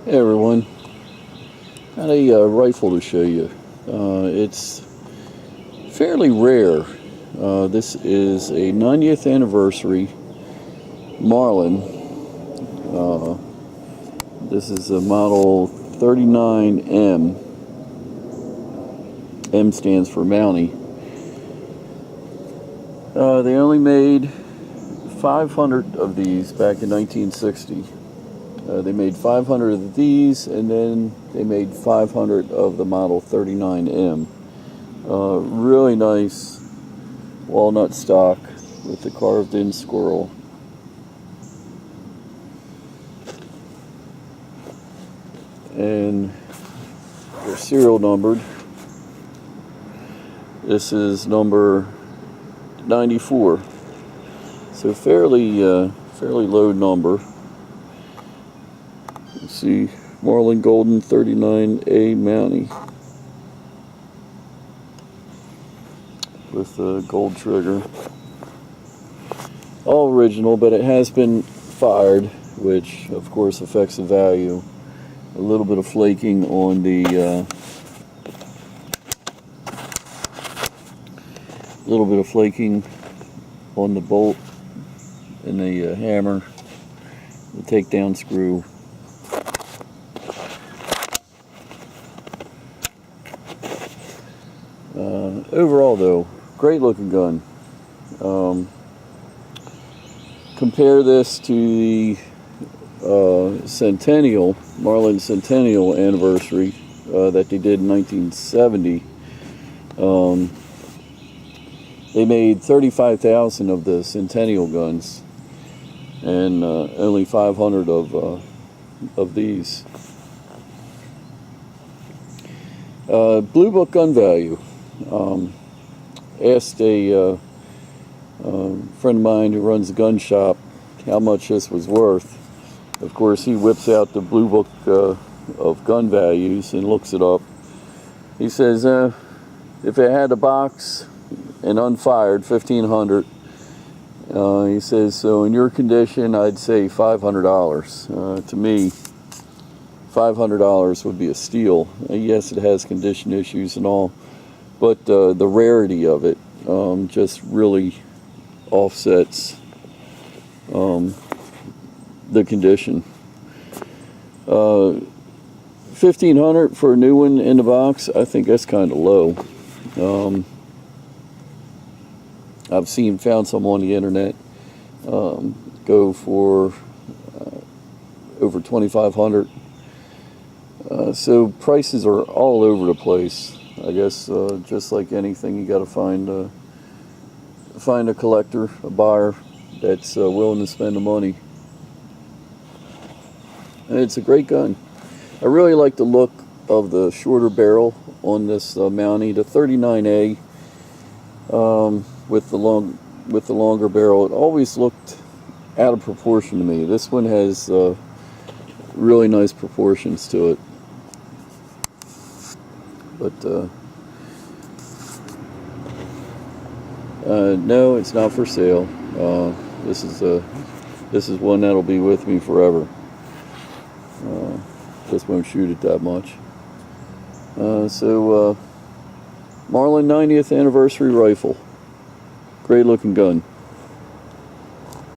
Hey everyone, got a rifle to show you. It's fairly rare. This is a 90th anniversary Marlin. Uh, this is a model 39M. M stands for Mountie. They only made 500 of these back in 1960. They made 500 of these, and then they made 500 of the model 39M. Really nice walnut stock with the carved-in squirrel. And they're serial numbered. This is number 94, so fairly low number. See, Marlin Golden 39A Mountie with a gold trigger. All original, but it has been fired, which of course affects the value. A little bit of flaking on the bolt and the hammer, the takedown screw. Overall though, great looking gun. Compare this to the Centennial, Marlin Centennial anniversary that they did in 1970. They made 35,000 of the Centennial guns and only 500 of these. Blue Book gun value. Asked a friend of mine who runs a gun shop how much this was worth. Of course, he whips out the Blue Book of gun values and looks it up. He says, if it had a box and unfired, $1,500. He says, so in your condition, I'd say $500. To me, $500 would be a steal. Yes, it has condition issues and all, but the rarity of it just really offsets the condition. $1,500 for a new one in the box, I think that's kind of low. I've found some on the internet go for over $2,500. So prices are all over the place. I guess just like anything, you got to find a collector, a buyer that's willing to spend the money. And it's a great gun. I really like the look of the shorter barrel on this Mountie, the 39A, with the longer barrel. It always looked out of proportion to me. This one has really nice proportions to it. But no, it's not for sale. This is one that'll be with me forever. Just won't shoot it that much. So Marlin 90th anniversary rifle. Great looking gun.